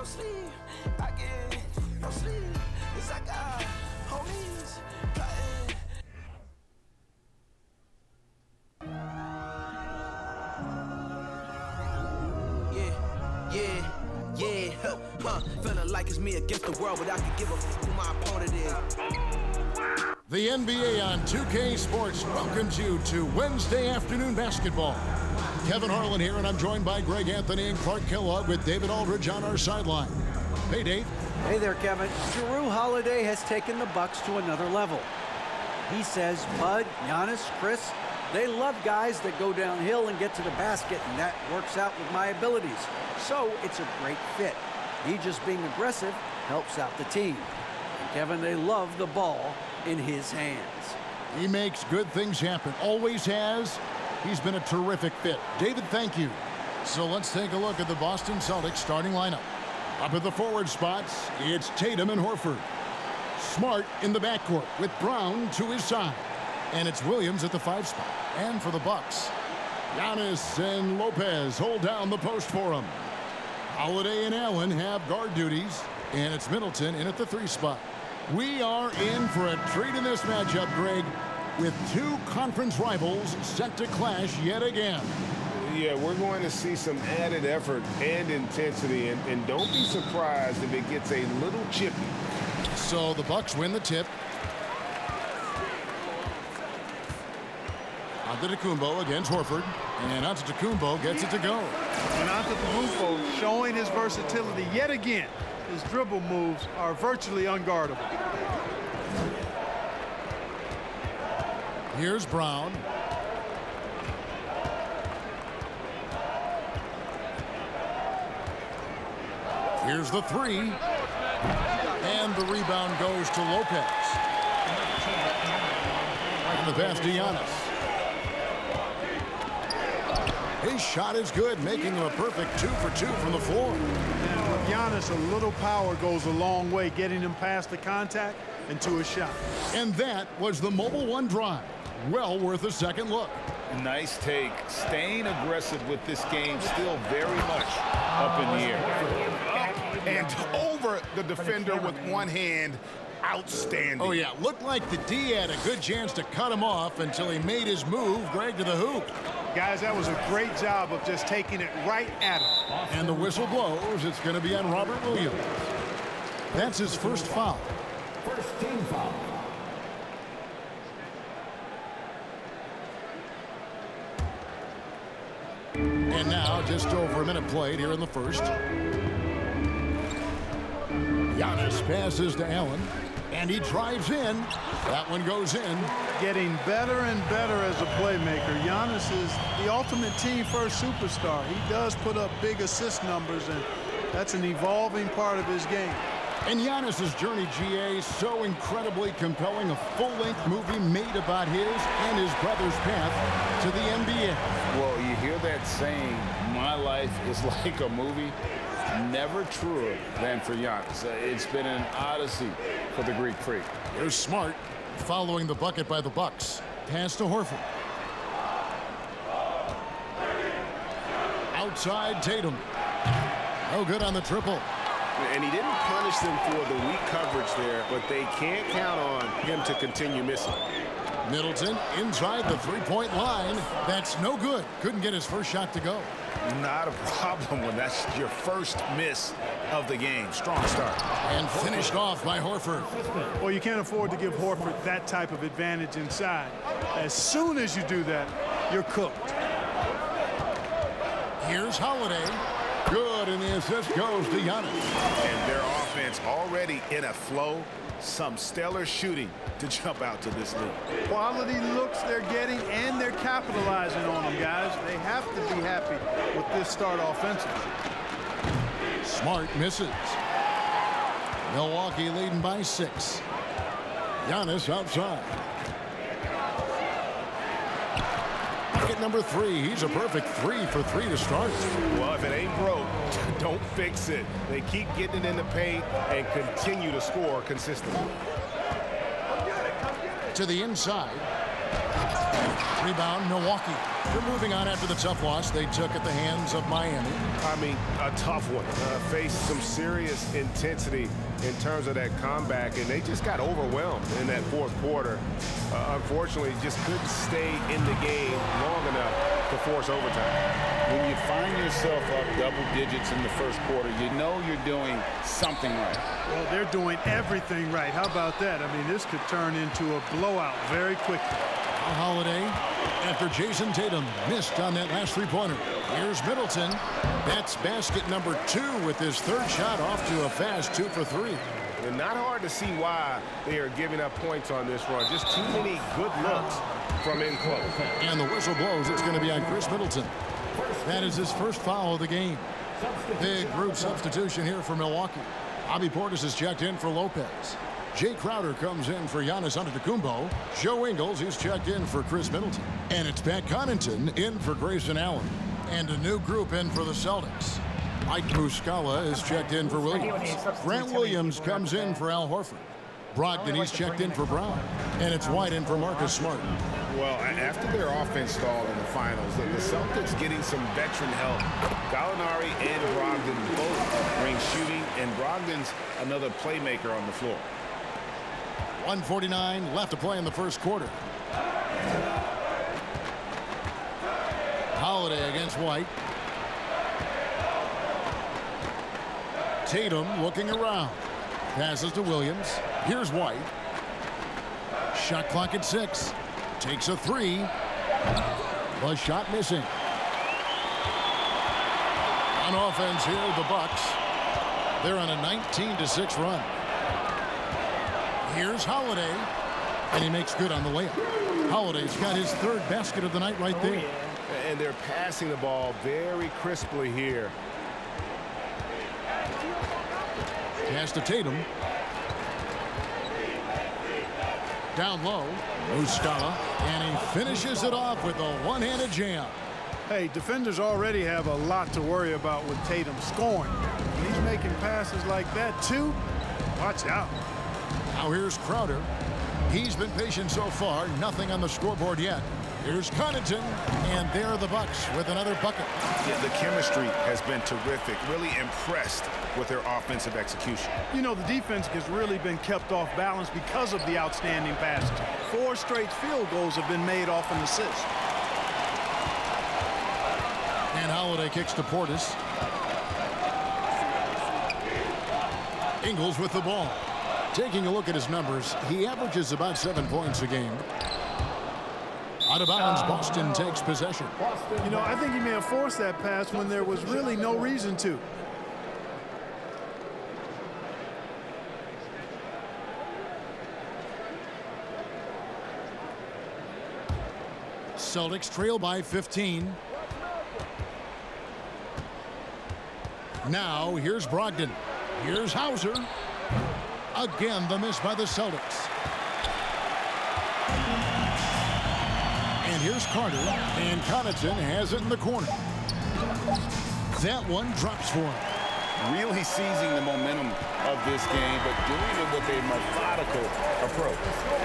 no sleep. I get no sleep. 'Cause I got homies plotting. Feeling like it's me against the world, but I can give a who my opponent is. The NBA on 2K Sports welcomes you to Wednesday afternoon basketball. Kevin Harlan here, and I'm joined by Greg Anthony and Clark Kellogg with David Aldridge on our sideline. Hey, Dave. Hey there, Kevin. Jrue Holiday has taken the Bucks to another level. He says Bud, Giannis, Chris, they love guys that go downhill and get to the basket, and that works out with my abilities. So it's a great fit. He just being aggressive helps out the team. And Kevin, they love the ball in his hands. He makes good things happen. Always has. He's been a terrific fit. David, thank you. So let's take a look at the Boston Celtics starting lineup. Up at the forward spots, it's Tatum and Horford. Smart in the backcourt with Brown to his side. And it's Williams at the 5 spot. And for the Bucks, Giannis and Lopez hold down the post for him. Holiday and Allen have guard duties, and it's Middleton in at the 3 spot. We are in for a treat in this matchup, Greg, with 2 conference rivals set to clash yet again. Yeah, we're going to see some added effort and intensity, and don't be surprised if it gets a little chippy. So the Bucks win the tip. Antetokounmpo against Horford, and Antetokounmpo gets it to go. And Antetokounmpo showing his versatility yet again. His dribble moves are virtually unguardable. Here's Brown. Here's the 3. And the rebound goes to Lopez. And the pass to Giannis. His shot is good, making him a perfect 2 for 2 from the floor. And with Giannis, a little power goes a long way, getting him past the contact and to a shot. And that was the Mobile One drive. Well worth a second look. Nice take. Staying aggressive with this game, still very much up in the air. And over the defender with one hand. Outstanding. Oh, yeah. Looked like the D had a good chance to cut him off until he made his move, Greg, to the hoop. Guys, that was a great job of just taking it right at him. And the whistle blows. It's going to be on Robert Williams. That's his first foul. First team foul. And now just over a minute played here in the first. Giannis passes to Allen, and he drives in. That one goes in. Getting better and better as a playmaker. Giannis is the ultimate team-first superstar. He does put up big assist numbers, and that's an evolving part of his game. And Giannis's journey, GA, so incredibly compelling. A full-length movie made about his and his brother's path to the NBA. Well, you hear that saying, my life is like a movie. Never truer than for Giannis. It's been an odyssey for the Greek Freak. Here's Smart following the bucket by the Bucks. Pass to Horford. Outside Tatum. No good on the triple. And he didn't punish them for the weak coverage there, but they can't count on him to continue missing. Middleton inside the 3-point line. That's no good. Couldn't get his first shot to go. Not a problem when that's your first miss of the game. Strong start. And finished off by Horford. Well, you can't afford to give Horford that type of advantage inside. As soon as you do that, you're cooked. Here's Holiday. Good, and the assist goes to Giannis. And their offense already in a flow. Some stellar shooting to jump out to this lead. Quality looks they're getting, and they're capitalizing on them, guys. They have to be happy with this start offensively. Smart misses. Milwaukee leading by 6. Giannis outside. Bucket number 3. He's a perfect 3 for 3 to start. Well, if it ain't broke, don't fix it. They keep getting it in the paint and continue to score consistently. To the inside. Rebound, Milwaukee. They're moving on after the tough loss they took at the hands of Miami. I mean, a tough one. Faced some serious intensity in terms of that comeback, and they just got overwhelmed in that fourth quarter. Unfortunately, just couldn't stay in the game long enough to force overtime. When you find yourself up double digits in the first quarter, you know you're doing something right. Well, they're doing everything right. How about that? I mean, this could turn into a blowout very quickly. Holiday after Jason Tatum missed on that last three-pointer. Here's Middleton. That's basket number 2 with his third shot off to a fast 2 for 3. And not hard to see why they are giving up points on this run. Just too many good looks from in close. And the whistle blows. It's going to be on Chris Middleton. That is his first foul of the game. Big group substitution here for Milwaukee. Bobby Portis is checked in for Lopez. Jay Crowder comes in for Giannis Antetokounmpo. Joe Ingles, he's checked in for Chris Middleton. And it's Pat Connaughton in for Grayson Allen. And a new group in for the Celtics. Mike Muscala is checked in for Williams. Grant Williams comes in for Al Horford. Brogdon, he's checked in for Brown. And it's White in for Marcus Smart. Well, after their offense stalled in the finals, the Celtics getting some veteran help. Gallinari and Brogdon both bring shooting, and Brogdon's another playmaker on the floor. 1:49 left to play in the first quarter. Holiday against White. Tatum looking around. Passes to Williams. Here's White. Shot clock at 6. Takes a 3. The shot missing. On offense here, the Bucks. They're on a 19-6 run. Here's Holiday, and he makes good on the layup. Holiday's got his third basket of the night right there. And they're passing the ball very crisply here. Pass to Tatum. Down low, Muscala, and he finishes it off with a one-handed jam. Hey, defenders already have a lot to worry about with Tatum scoring. When he's making passes like that, too, watch out. Now here's Crowder. He's been patient so far. Nothing on the scoreboard yet. Here's Connaughton, and there are the Bucks with another bucket. Yeah, the chemistry has been terrific. Really impressed with their offensive execution. You know, the defense has really been kept off balance because of the outstanding passes. 4 straight field goals have been made off an assist. And Holiday kicks to Portis. Ingles with the ball. Taking a look at his numbers, he averages about 7 points a game. Out of bounds, Boston takes possession. You know, I think he may have forced that pass when there was really no reason to. Celtics trail by 15. Now here's Brogdon. Here's Hauser. Again, the miss by the Celtics. And here's Carter. And Connaughton has it in the corner. That one drops for him. Really seizing the momentum of this game, but doing it with a methodical approach.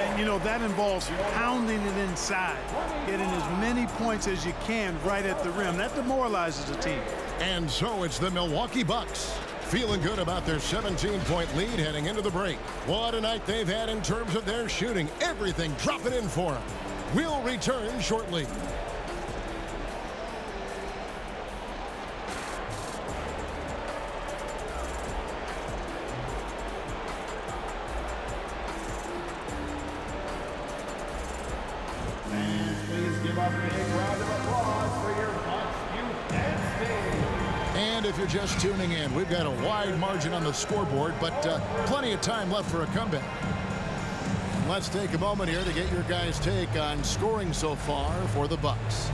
And, you know, that involves pounding it inside, getting as many points as you can right at the rim. That demoralizes the team. And so it's the Milwaukee Bucks. Feeling good about their 17-point lead heading into the break. What a night they've had in terms of their shooting. Everything dropping in for them. We'll return shortly. And if you're just tuning in, we've got a wide margin on the scoreboard, but plenty of time left for a comeback. Let's take a moment here to get your guys' take on scoring so far for the Bucks.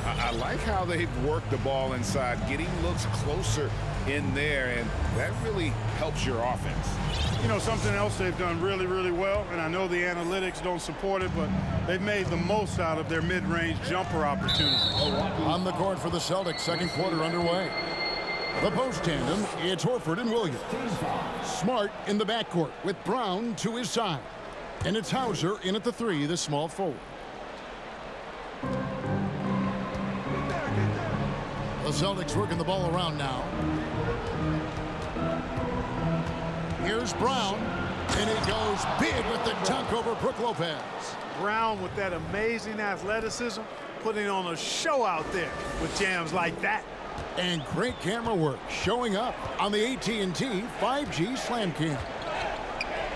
I like how they've worked the ball inside, getting looks closer in there, and that really helps your offense. You know, something else they've done really, really well, and I know the analytics don't support it, but they've made the most out of their mid-range jumper opportunities. On the court for the Celtics, second quarter underway. The post tandem, it's Horford and Williams. Smart in the backcourt with Brown to his side. And it's Hauser in at the 3, the small forward. Celtics working the ball around now. Here's Brown, and he goes big with the dunk over Brook Lopez. Brown with that amazing athleticism, putting on a show out there with jams like that. And great camera work showing up on the AT&T 5G Slam Cam.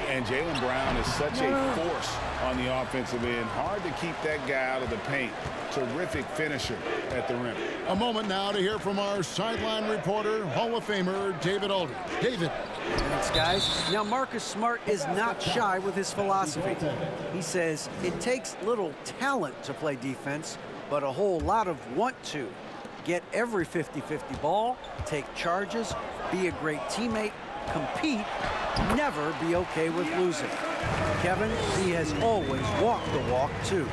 And Jaylen Brown is such a force on the offensive end. Hard to keep that guy out of the paint. Terrific finisher at the rim. A moment now to hear from our sideline reporter, Hall of Famer David Aldridge. David. Thanks, guys. Now, Marcus Smart is not shy with his philosophy. He says it takes little talent to play defense, but a whole lot of want to. Get every 50-50 ball, take charges, be a great teammate, compete, never be okay with losing. Kevin, he has always walked the walk, too.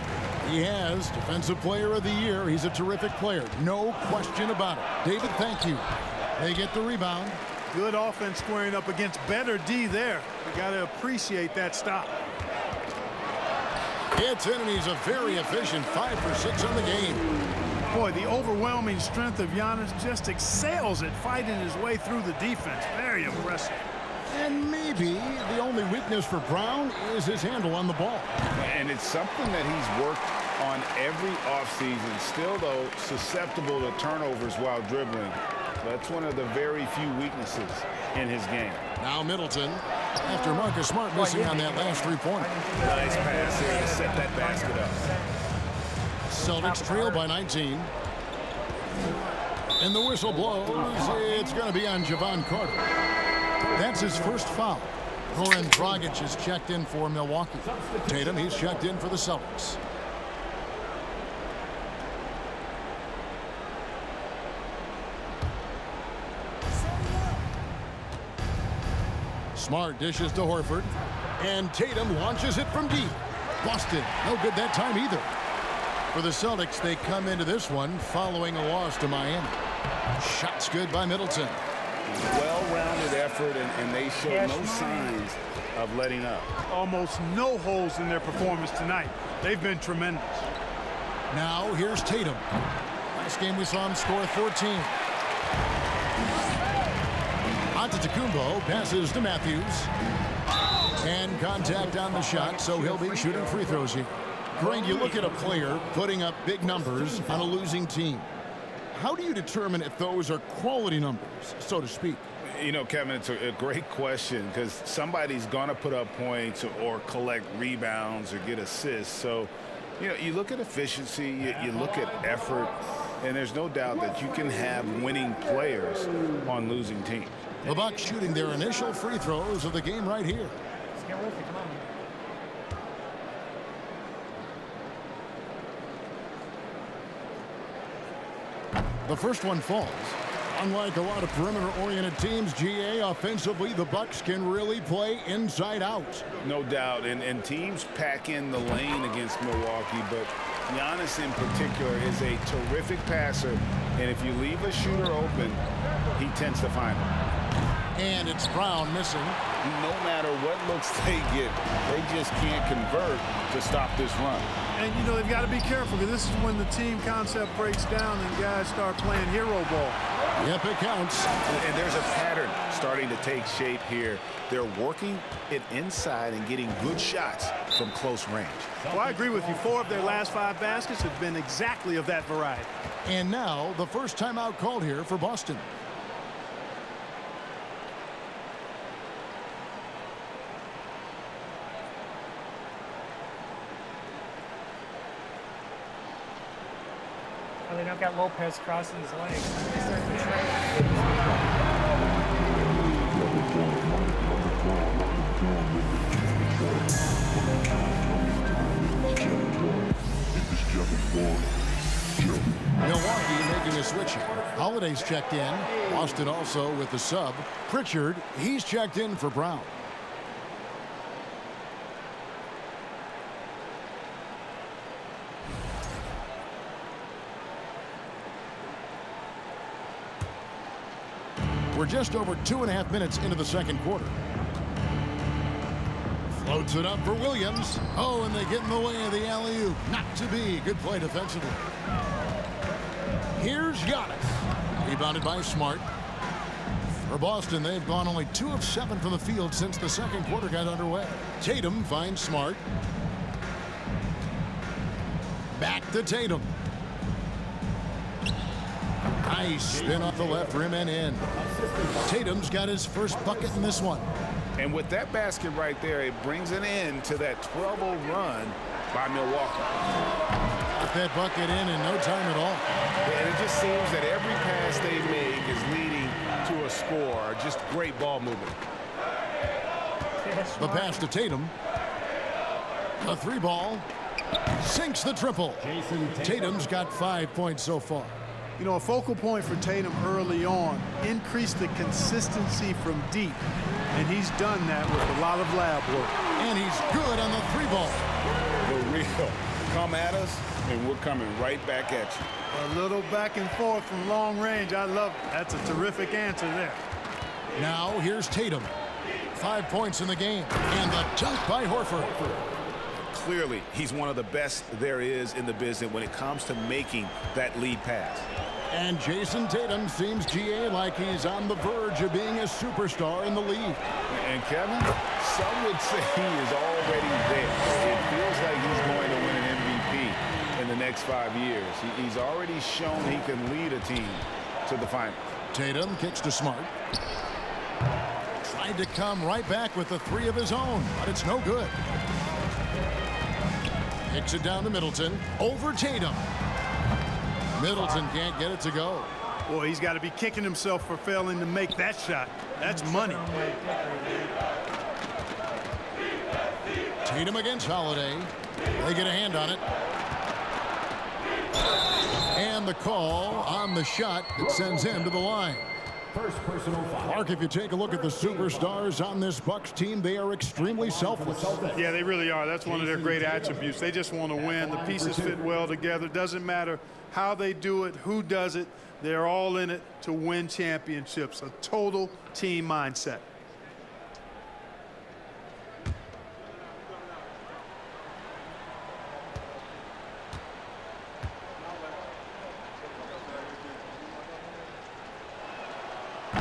He has Defensive Player of the Year. He's a terrific player. No question about it. David, thank you. They get the rebound. Good offense squaring up against better D there. You got to appreciate that stop. It's in, and he's a very efficient 5 for 6 on the game. Boy, the overwhelming strength of Giannis just excels at fighting his way through the defense. Very impressive. And maybe the only weakness for Brown is his handle on the ball. And it's something that he's worked on every offseason. Still, though, susceptible to turnovers while dribbling. That's one of the very few weaknesses in his game. Now Middleton, after Marcus Smart missing on that last three-pointer. Nice pass here to set that basket up. Celtics trail by 19. And the whistle blows. It's going to be on Javon Carter. That's his first foul. Goran Dragic is checked in for Milwaukee. Tatum, he's checked in for the Celtics. Smart dishes to Horford. And Tatum launches it from deep. Busted. No good that time either. For the Celtics, they come into this one following a loss to Miami. Shots good by Middleton. Well-rounded effort, and they show no signs of letting up. Almost no holes in their performance tonight. They've been tremendous. Now here's Tatum. Last game we saw him score 14. Antetokounmpo passes to Matthews. And contact on the shot, so he'll be shooting free throws here. Greg, you look at a player putting up big numbers on a losing team. How do you determine if those are quality numbers, so to speak? You know, Kevin, it's a great question because somebody's going to put up points or collect rebounds or get assists. So, you know, you look at efficiency, you look at effort, and there's no doubt that you can have winning players on losing teams. The Bucks shooting their initial free throws of the game right here. The first one falls. Unlike a lot of perimeter-oriented teams, GA, offensively, the Bucks can really play inside out. No doubt, and teams pack in the lane against Milwaukee, but Giannis in particular is a terrific passer, and if you leave a shooter open, he tends to find him. And it's Brown missing. No matter what looks they get, they just can't convert to stop this run. And, you know, they've got to be careful because this is when the team concept breaks down and guys start playing hero ball. Yep, it counts. And there's a pattern starting to take shape here. They're working it inside and getting good shots from close range. Well, I agree with you. 4 of their last 5 baskets have been exactly of that variety. And now the first timeout called here for Boston. They don't got Lopez crossing his legs. They start to trade. Milwaukee making a switch here. Holiday's checked in. Boston also with the sub. Pritchard, he's checked in for Brown. We're just over 2.5 minutes into the second quarter. Floats it up for Williams. Oh, and they get in the way of the alley-oop. Not to be. Good play defensively. Here's Giannis. Rebounded by Smart. For Boston, they've gone only 2 of 7 from the field since the second quarter got underway. Tatum finds Smart. Back to Tatum. Nice spin off the left rim and in. Tatum's got his first bucket in this one. And with that basket right there, it brings an end to that 12-0 run by Milwaukee. Got that bucket in no time at all. And it just seems that every pass they make is leading to a score. Just great ball movement. The pass to Tatum. A 3-ball. Sinks the triple. Tatum's got 5 points so far. You know, a focal point for Tatum early on, increase the consistency from deep. And he's done that with a lot of lab work. And he's good on the 3-ball. For real. Come at us, and we're coming right back at you. A little back and forth from long range. I love it. That's a terrific answer there. Now here's Tatum. 5 points in the game. And the dunk by Horford. Clearly, he's one of the best there is in the business when it comes to making that lead pass. And Jason Tatum seems, GA, like he's on the verge of being a superstar in the league. And Kevin, some would say he is already there. It feels like he's going to win an MVP in the next 5 years. He's already shown he can lead a team to the finals. Tatum kicks to Smart. Tried to come right back with the 3 of his own, but it's no good. Kicks it down to Middleton. Over Tatum. Middleton can't get it to go. Boy, he's got to be kicking himself for failing to make that shot. That's money. Tatum against Holiday. They get a hand on it. And the call on the shot that sends him to the line. First personal foul. Mark, if you take a look at the superstars on this Bucks team, they are extremely selfless. Yeah, they really are. That's one of their great attributes. They just want to win. The pieces fit well together. Doesn't matter how they do it, who does it. They're all in it to win championships. A total team mindset.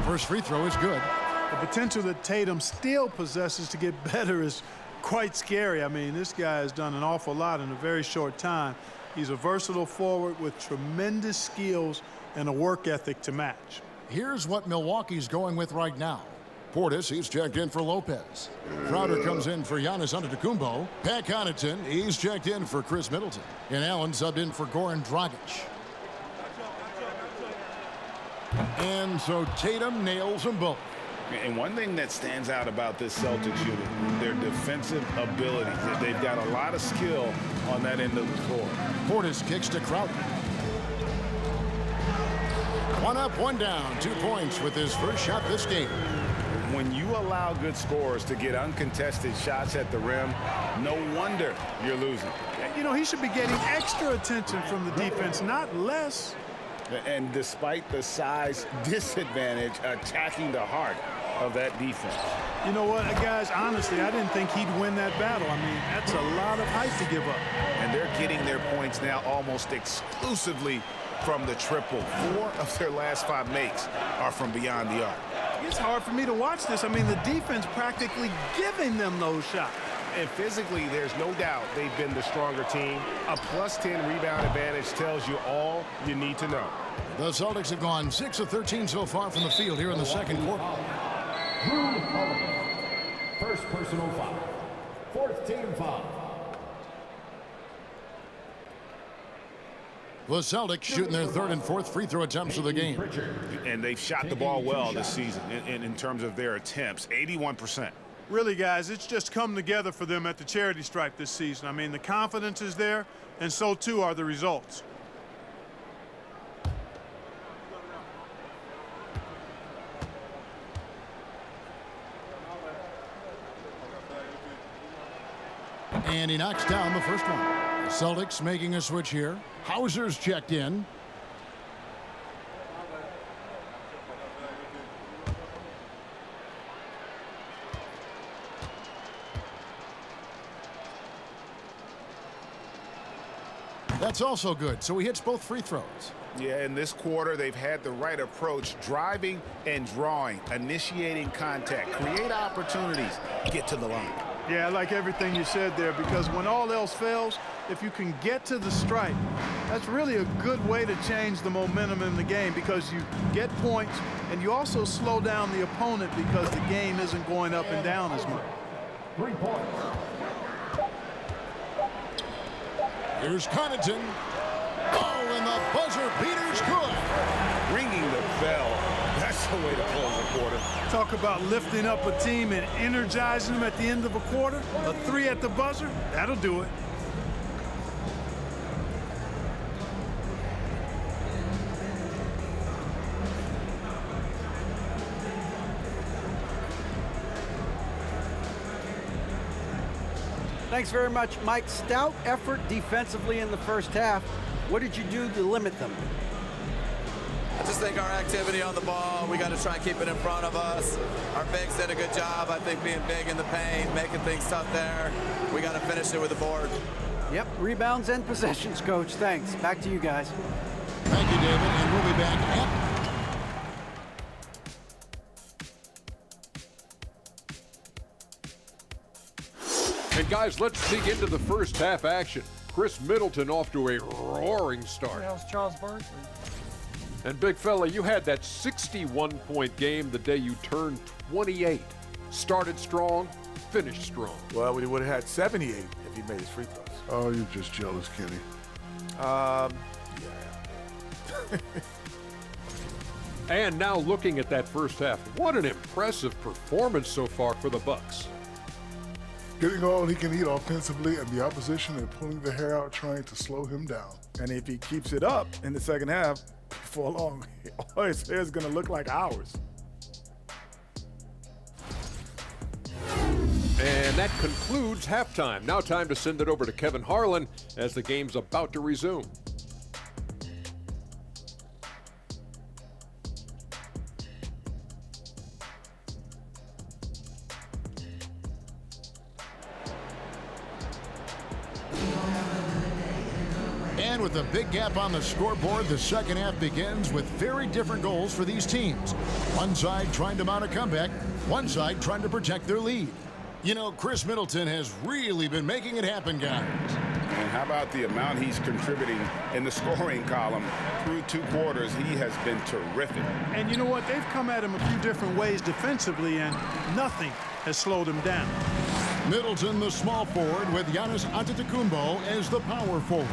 First free throw is good. The potential that Tatum still possesses to get better is quite scary. I mean, this guy has done an awful lot in a very short time. He's a versatile forward with tremendous skills and a work ethic to match. Here's what Milwaukee's going with right now. Portis, he's checked in for Lopez. Crowder comes in for Giannis Antetokounmpo. Pat Connaughton, he's checked in for Chris Middleton. And Allen subbed in for Goran Dragic. And so Tatum nails them both. And one thing that stands out about this Celtics unit, their defensive ability. They've got a lot of skill on that end of the floor. Portis kicks to Crowder. 1 up, 1 down, 2 points with his first shot this game. When you allow good scorers to get uncontested shots at the rim, no wonder you're losing. You know, he should be getting extra attention from the defense, not less. And despite the size disadvantage, attacking the heart of that defense. You know what, guys, honestly, I didn't think he'd win that battle. I mean, that's a lot of height to give up. And they're getting their points now almost exclusively from the triple. 4 of their last 5 makes are from beyond the arc. It's hard for me to watch this. I mean, the defense practically giving them those shots. And physically, there's no doubt they've been the stronger team. A +10 rebound advantage tells you all you need to know. The Celtics have gone 6 of 13 so far from the field here in the second quarter. First personal foul. 4th team foul. The Celtics shooting their 3rd and 4th free throw attempts of the game. And they've shot the ball well this season in terms of their attempts, 81%. Really, guys, it's just come together for them at the charity stripe this season. I mean, the confidence is there, and so too are the results. And he knocks down the first one. Celtics making a switch here. Hauser's checked in. That's also good, so he hits both free throws. Yeah, in this quarter, they've had the right approach, driving and drawing, initiating contact, create opportunities, get to the line. Yeah, I like everything you said there, because when all else fails, if you can get to the stripe, that's really a good way to change the momentum in the game, because you get points and you also slow down the opponent because the game isn't going up and down as much. 3 points. Here's Connaughton. Oh, and the buzzer beater's good. Ringing the bell. That's the way to close the quarter. Talk about lifting up a team and energizing them at the end of a quarter. A 3 at the buzzer, that'll do it. Thanks very much, Mike. Stout effort defensively in the first half. What did you do to limit them? I just think our activity on the ball, we got to try and keep it in front of us. Our bigs did a good job, I think, being big in the paint, making things tough there. We got to finish it with the board. Yep, rebounds and possessions, Coach. Thanks. Back to you guys. Thank you, David, and we'll be back after. And guys, let's dig into the first half action. Chris Middleton off to a roaring start. That was Charles Barkley. And big fella, you had that 61-point game the day you turned 28. Started strong, finished strong. Well, we would have had 78 if he made his free throws. Oh, you're just jealous, Kenny. Yeah. And now looking at that first half, what an impressive performance so far for the Bucks. Getting all he can eat offensively, and the opposition and pulling the hair out trying to slow him down. And if he keeps it up in the second half, before long, all his hair is going to look like ours. And that concludes halftime. Now time to send it over to Kevin Harlan as the game's about to resume. And with a big gap on the scoreboard, the second half begins with very different goals for these teams. One side trying to mount a comeback, one side trying to protect their lead. You know, Chris Middleton has really been making it happen, guys. And how about the amount he's contributing in the scoring column? Through 2 quarters, he has been terrific. And you know what? They've come at him a few different ways defensively, and nothing has slowed him down. Middleton, the small forward, with Giannis Antetokounmpo as the power forward.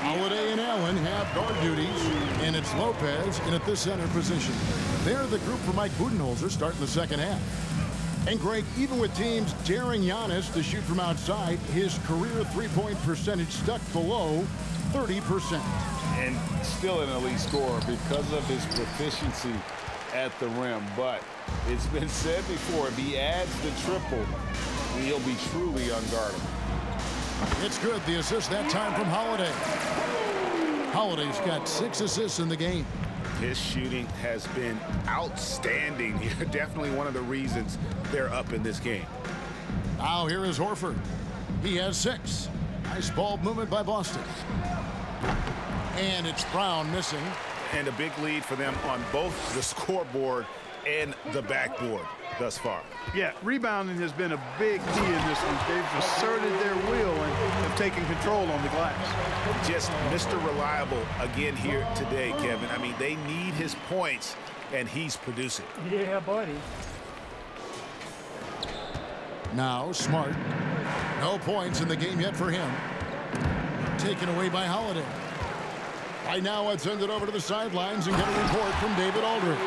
Holiday and Allen have guard duties, and it's Lopez in at the center position. They're the group for Mike Budenholzer starting the second half. And Greg, even with teams daring Giannis to shoot from outside, his career three-point percentage stuck below 30%. And still an elite scorer because of his proficiency at the rim. But it's been said before, if he adds the triple, he'll be truly unguardable. It's good. The assist that time from Holiday. Holiday's got 6 assists in the game. His shooting has been outstanding. Definitely one of the reasons they're up in this game. Now here is Horford. He has 6. Nice ball movement by Boston. And it's Brown missing. And a big lead for them on both the scoreboard and the backboard thus far. Yeah, rebounding has been a big key in this one. They've asserted their will and have taken control on the glass. Just Mr. Reliable again here today, Kevin. I mean, they need his points, and he's producing. Yeah, buddy. Now Smart. No points in the game yet for him. Taken away by Holiday. Right now, let's send it over to the sidelines and get a report from David Aldridge.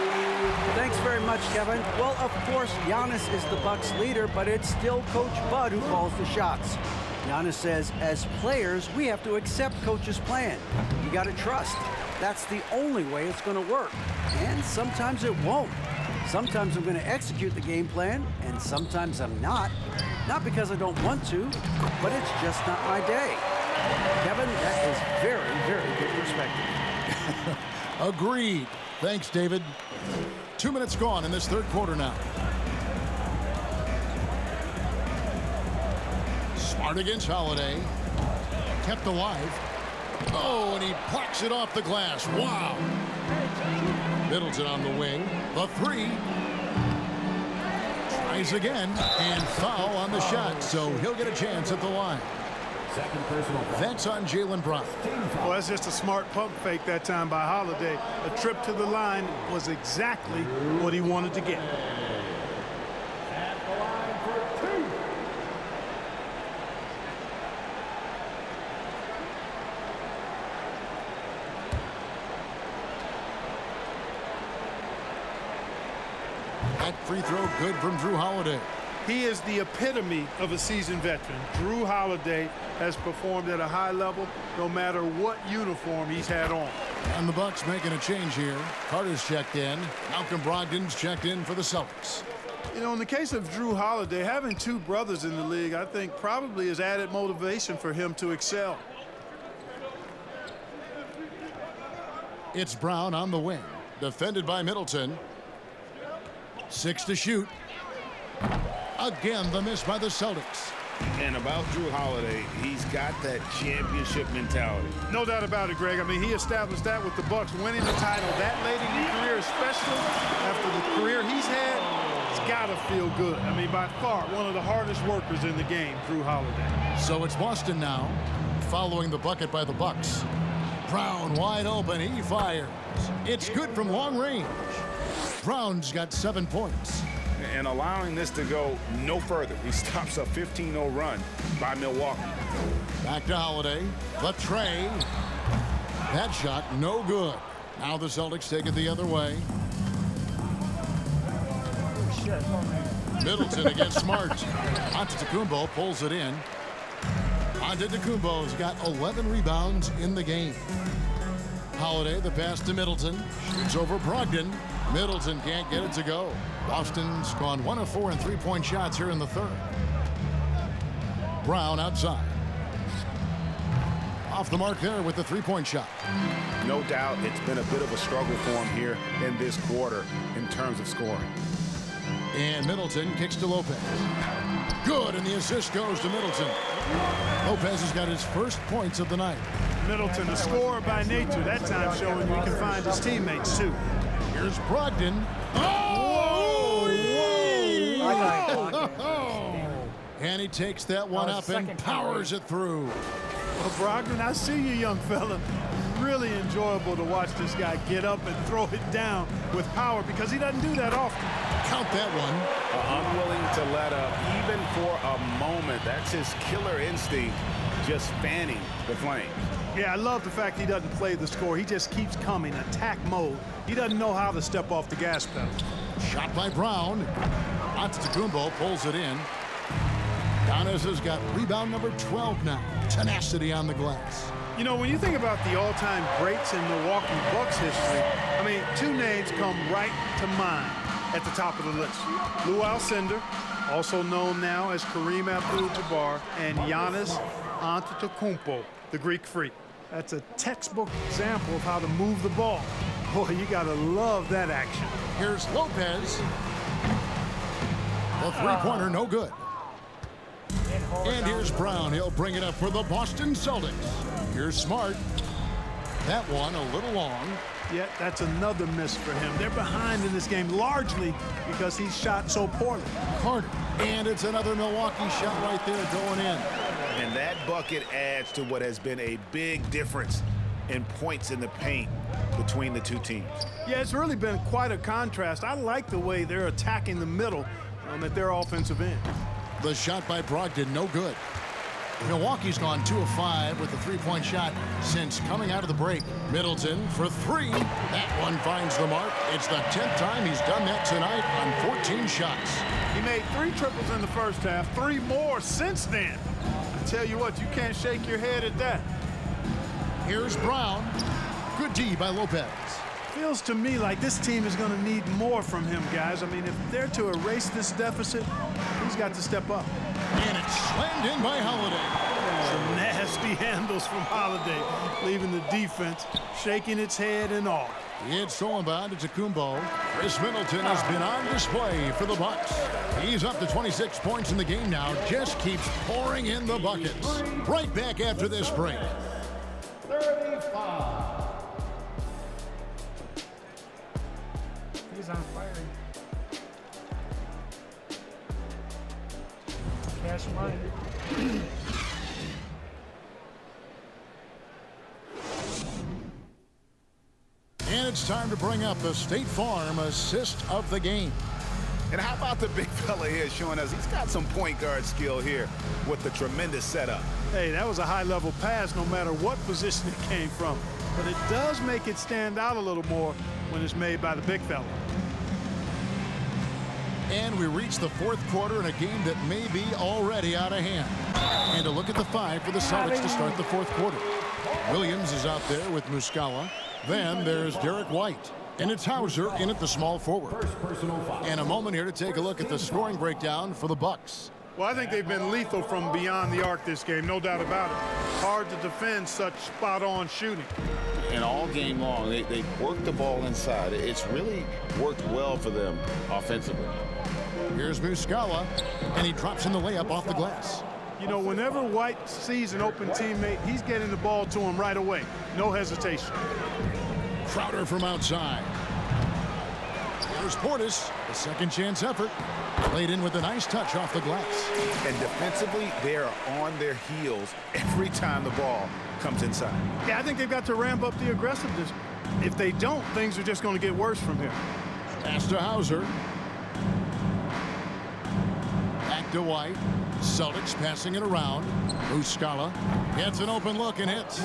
Thanks very much, Kevin. Well, of course, Giannis is the Bucks leader, but it's still Coach Bud who calls the shots. Giannis says, as players, we have to accept Coach's plan. You got to trust. That's the only way it's going to work. And sometimes it won't. Sometimes I'm going to execute the game plan, and sometimes I'm not. Not because I don't want to, but it's just not my day. Kevin, that is very, very good perspective. Agreed. Thanks, David. 2 minutes gone in this third quarter now. Smart against Holiday. Kept alive. Oh, and he plucks it off the glass. Wow. Middleton on the wing. The three. Tries again, and foul on the shot, so he'll get a chance at the line. That's on Jaylen Brown. Well, that's just a smart pump fake that time by Holiday. A trip to the line was exactly what he wanted to get. That free throw good from Drew Holiday. He is the epitome of a seasoned veteran. Drew Holiday has performed at a high level no matter what uniform he's had on. And the Bucks making a change here. Carter's checked in. Malcolm Brogdon's checked in for the Celtics. You know, in the case of Drew Holiday, having two brothers in the league, I think probably is added motivation for him to excel. It's Brown on the wing. Defended by Middleton. 6 to shoot. Again, the miss by the Celtics. And about Drew Holiday, he's got that championship mentality. No doubt about it, Greg. I mean, he established that with the Bucks winning the title that late in his career, especially after the career he's had. It's got to feel good. I mean, by far, one of the hardest workers in the game, Drew Holiday. So it's Boston now, following the bucket by the Bucks. Brown wide open. He fires. It's good from long range. Brown's got 7 points. And allowing this to go no further. He stops a 15-0 run by Milwaukee. Back to Holiday. The tray. That shot no good. Now the Celtics take it the other way. Middleton against Smart. Antetokounmpo pulls it in. Antetokounmpo's got 11 rebounds in the game. Holiday, the pass to Middleton. Shoots over Brogdon. Middleton can't get it to go. Boston's gone 1 of 4 in three-point shots here in the third. Brown outside. Off the mark there with the three-point shot. No doubt it's been a bit of a struggle for him here in this quarter in terms of scoring. And Middleton kicks to Lopez. Good, and the assist goes to Middleton. Lopez has got his first points of the night. Middleton, a scorer by nature, that time showing he can find his teammates, too. Here's Brogdon. Oh! And he takes that one up and powers it through. Well, Brogdon, I see you, young fella. Really enjoyable to watch this guy get up and throw it down with power because he doesn't do that often. Count that one. Unwilling to let up even for a moment. That's his killer instinct, just fanning the flames. Yeah, I love the fact he doesn't play the score. He just keeps coming, attack mode. He doesn't know how to step off the gas pedal. Shot by Brown. Antetokounmpo pulls it in. Giannis has got rebound number 12 now. Tenacity on the glass. You know, when you think about the all-time greats in Milwaukee Bucks history, I mean, two names come right to mind at the top of the list. Lou Alcindor, also known now as Kareem Abdul-Jabbar, and Giannis Antetokounmpo, the Greek Freak. That's a textbook example of how to move the ball. Boy, you got to love that action. Here's Lopez. The three-pointer, no good. And here's Brown. He'll bring it up for the Boston Celtics. Here's Smart. That one a little long. Yeah, that's another miss for him. They're behind in this game largely because he shot so poorly. Carter. And it's another Milwaukee shot right there going in. And that bucket adds to what has been a big difference in points in the paint between the two teams. Yeah, it's really been quite a contrast. I like the way they're attacking the middle at their offensive end. The shot by Brogdon, no good. Milwaukee's gone 2 of 5 with the three-point shot since coming out of the break. Middleton for 3. That one finds the mark. It's the 10th time he's done that tonight on 14 shots. He made 3 triples in the first half, 3 more since then. I tell you what, you can't shake your head at that. Here's Brown. Good D by Lopez. Feels to me like this team is going to need more from him, guys. I mean, if they're to erase this deficit, he's got to step up. And it's slammed in by Holiday. Some nasty handles from Holiday, leaving the defense shaking its head in awe. It's stolen by Antetokounmpo. Chris Middleton has been on display for the Bucks. He's up to 26 points in the game now. Just keeps pouring in the buckets. Right back after this break. 35. He's on fire. Cash money. And it's time to bring up the State Farm assist of the game. And how about the big fella here showing us he's got some point guard skill here with the tremendous setup. Hey, that was a high-level pass no matter what position it came from. But it does make it stand out a little more when it's made by the big fella. And we reach the fourth quarter in a game that may be already out of hand. And a look at the five for the Celtics to start the fourth quarter. Williams is out there with Muscala. Then there's Derek White. And it's Hauser in at the small forward. And a moment here to take a look at the scoring breakdown for the Bucks. Well, I think they've been lethal from beyond the arc this game, no doubt about it. Hard to defend such spot-on shooting. And all game long, they worked the ball inside. It's really worked well for them offensively. Here's Muscala, and he drops in the layup off the glass. You know, whenever White sees an open teammate, he's getting the ball to him right away. No hesitation. Crowder from outside. Here's Portis, a second chance effort. Played in with a nice touch off the glass. And defensively, they are on their heels every time the ball comes inside. Yeah, I think they've got to ramp up the aggressiveness. If they don't, things are just going to get worse from here. Pass to Hauser. Back to White. Celtics passing it around. Muscala gets an open look and hits.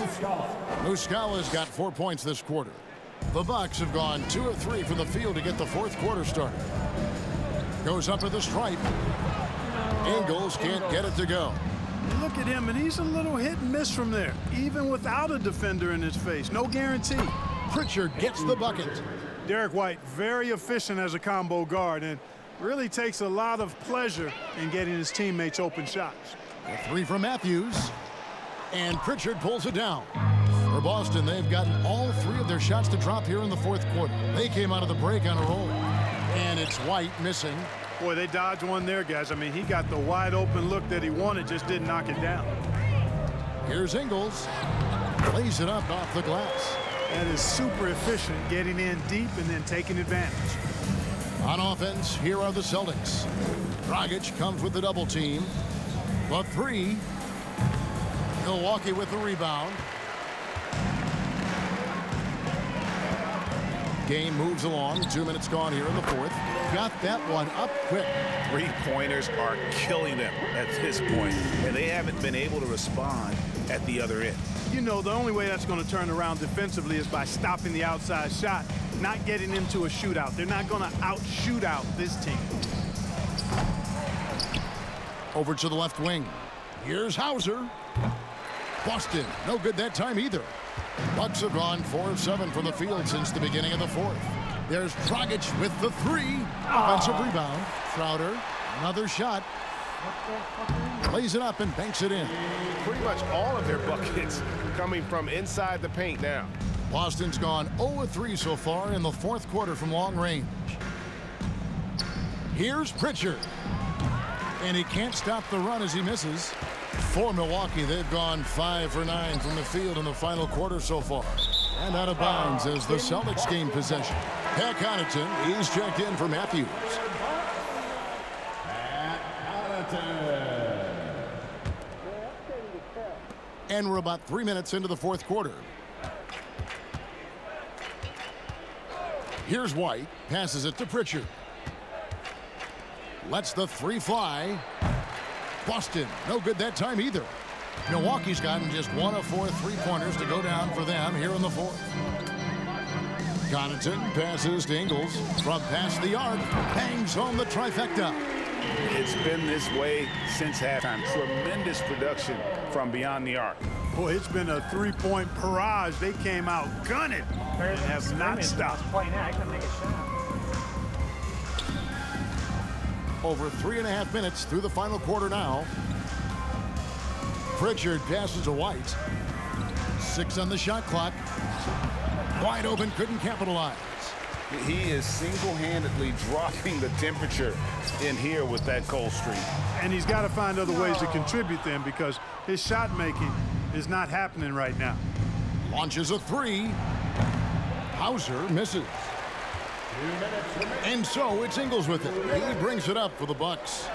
Muscala's got 4 points this quarter. The Bucks have gone 2 of 3 from the field to get the fourth quarter started. Goes up at the stripe. Ingles can't get it to go. Look at him, and he's a little hit and miss from there, even without a defender in his face. No guarantee. Pritchard gets the bucket. Derek White, very efficient as a combo guard, and really takes a lot of pleasure in getting his teammates open shots. A three from Matthews. And Pritchard pulls it down. For Boston, they've gotten all 3 of their shots to drop here in the fourth quarter. They came out of the break on a roll. And it's White missing. Boy, they dodged one there, guys. I mean, he got the wide open look that he wanted, just didn't knock it down. Here's Ingles. Plays it up off the glass. That is super efficient, getting in deep and then taking advantage. On offense, here are the Celtics. Dragic comes with the double team. The 3. Milwaukee with the rebound. Game moves along. 2 minutes gone here in the fourth. Got that one up quick. Three-pointers are killing them at this point, and they haven't been able to respond at the other end. You know, the only way that's going to turn around defensively is by stopping the outside shot, not getting into a shootout. They're not going to out-shoot out this team. Over to the left wing. Here's Hauser. Boston, no good that time either. Bucks have gone 4 of 7 from the field since the beginning of the fourth. There's Dragic with the 3. Offensive rebound. Crowder, another shot. Plays it up and banks it in. Pretty much all of their buckets coming from inside the paint now. Boston's gone 0 of 3 so far in the fourth quarter from long range. Here's Pritchard. And he can't stop the run as he misses. For Milwaukee, they've gone 5 for 9 from the field in the final quarter so far. And out of bounds as the Celtics gain possession. Pat Connaughton, he's checked in for Matthews. And we're about 3 minutes into the fourth quarter. Here's White, passes it to Pritchard. Lets the 3 fly. Boston, no good that time either. Milwaukee's gotten just 1 of 4 3-pointers to go down for them here in the fourth. Connaughton passes to Ingles from past the arc, bangs home the trifecta. It's been this way since halftime. Tremendous production from beyond the arc. Boy, it's been a 3-point barrage. They came out gunning and have not stopped. I couldn't make a shot. Over 3.5 minutes through the final quarter now. Pritchard passes to White. 6 on the shot clock. Wide open, couldn't capitalize. He is single-handedly dropping the temperature in here with that cold streak. And he's got to find other ways to contribute them because his shot making is not happening right now. Launches a three. Hauser misses. And so it's Ingles with it. He brings it up for the Bucks.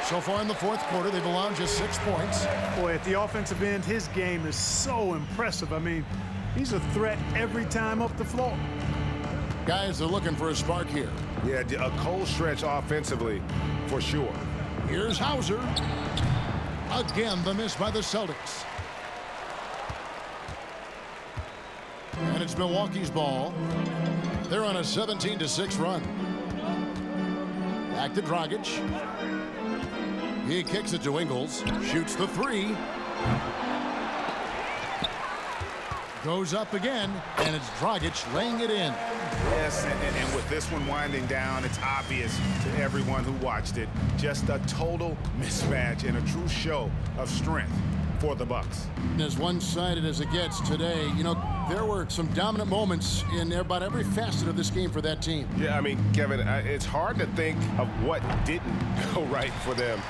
So far in the fourth quarter, they've allowed just 6 points. Boy, at the offensive end, his game is so impressive. I mean, he's a threat every time up the floor. Guys are looking for a spark here. Yeah, a cold stretch offensively, for sure. Here's Hauser. Again, the miss by the Celtics. And it's Milwaukee's ball. They're on a 17-6 run. Back to Dragic. He kicks it to Ingles. Shoots the three. Goes up again, and it's Dragic laying it in. Yes, and with this one winding down, it's obvious to everyone who watched it. Just a total mismatch and a true show of strength for the Bucks. As one-sided as it gets today, you know, there were some dominant moments in about every facet of this game for that team. Yeah, I mean, Kevin, it's hard to think of what didn't go right for them.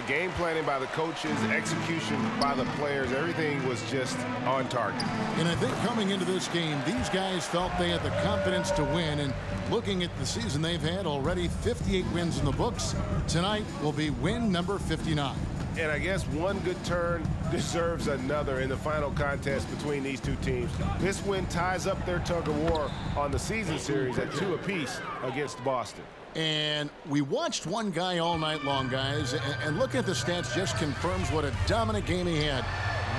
Game planning by the coaches, execution by the players, everything was just on target. And I think coming into this game, these guys felt they had the confidence to win. And looking at the season they've had, already 58 wins in the books. Tonight will be win number 59. And I guess one good turn deserves another in the final contest between these two teams. This win ties up their tug of war on the season series at 2 apiece against Boston. And we watched one guy all night long, guys, and looking at the stats just confirms what a dominant game he had.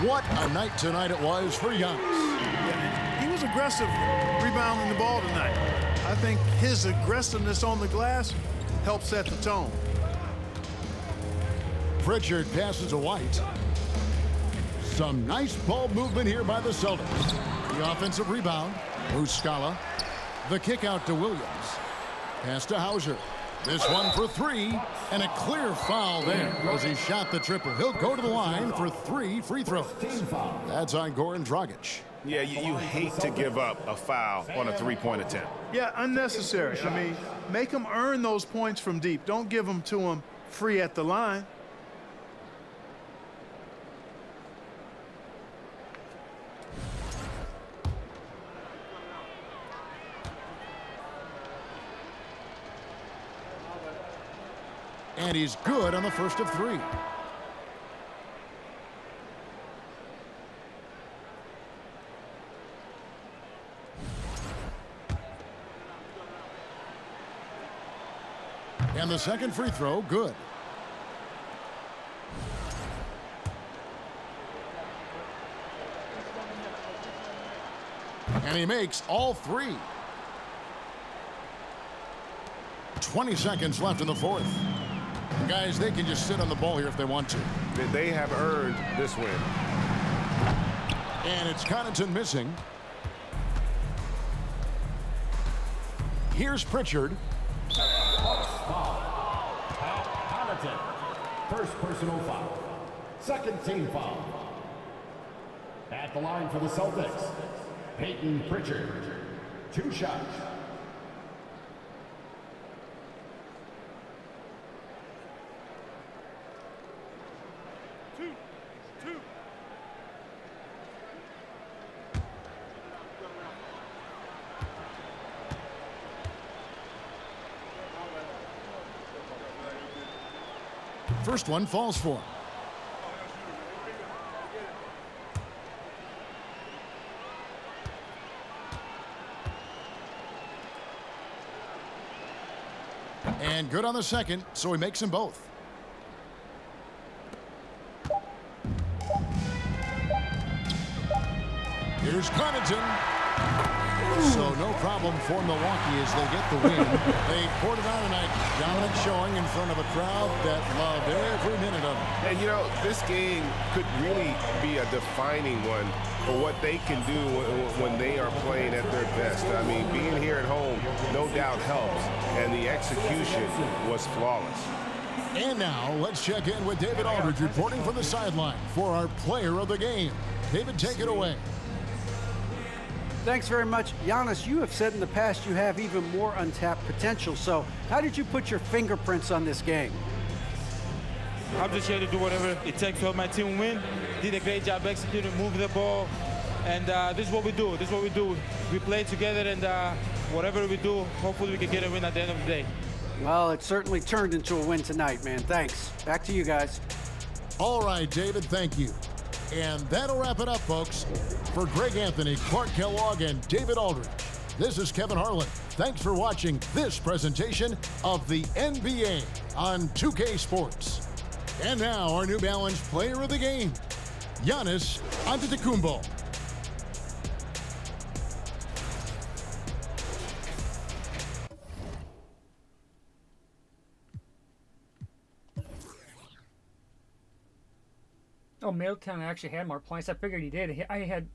What a night tonight it was for Giannis. He was aggressive rebounding the ball tonight. I think his aggressiveness on the glass helped set the tone. Pritchard passes to White. Some nice ball movement here by the Celtics. The offensive rebound. Muscala. The kick out to Williams. Pass to Hauser. This one for three. And a clear foul there as he shot the triple. He'll go to the line for 3 free throws. That's on Goran Dragic. Yeah, you hate to give up a foul on a three-point attempt. Yeah, unnecessary. I mean, make them earn those points from deep. Don't give them to them free at the line. And he's good on the first of 3. And the second free throw, good. And he makes all 3. 20 seconds left in the fourth. Guys, they can just sit on the ball here if they want to. They have earned this win. And it's Connaughton missing. Here's Pritchard. Connaughton. First personal foul. Second team foul. At the line for the Celtics, Peyton Pritchard. 2 shots. First one falls for him. And good on the second, so he makes them both. Here's Connaughton. So no problem for Milwaukee as they get the win. They poured it on tonight. Dominant showing in front of a crowd that loved every minute of it. And, you know, this game could really be a defining one for what they can do when they are playing at their best. I mean, being here at home, no doubt helps. And the execution was flawless. And now let's check in with David Aldridge reporting from the sideline for our player of the game. David, take it away. Thanks very much. Giannis, you have said in the past you have even more untapped potential. So how did you put your fingerprints on this game? I'm just here to do whatever it takes to help my team win. Did a great job executing, moving the ball, And this is what we do. This is what we do. We play together, and whatever we do, hopefully we can get a win at the end of the day. Well, it certainly turned into a win tonight, man. Thanks. Back to you guys. All right, David, thank you. And that'll wrap it up, folks. For Greg Anthony, Clark Kellogg, and David Aldridge, this is Kevin Harlan. Thanks for watching this presentation of the NBA on 2K Sports. And now, our New Balance player of the game, Giannis Antetokounmpo. Oh, Middleton actually had more points. I figured he did. I had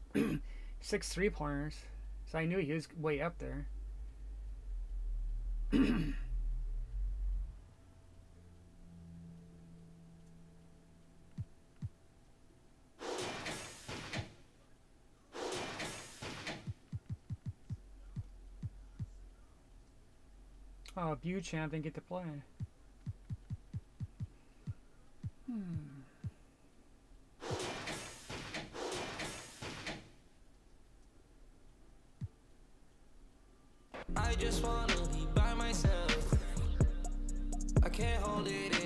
6 3-pointers, so I knew he was way up there. Oh, Buchan didn't get to play. I just wanna be by myself. I can't hold it in.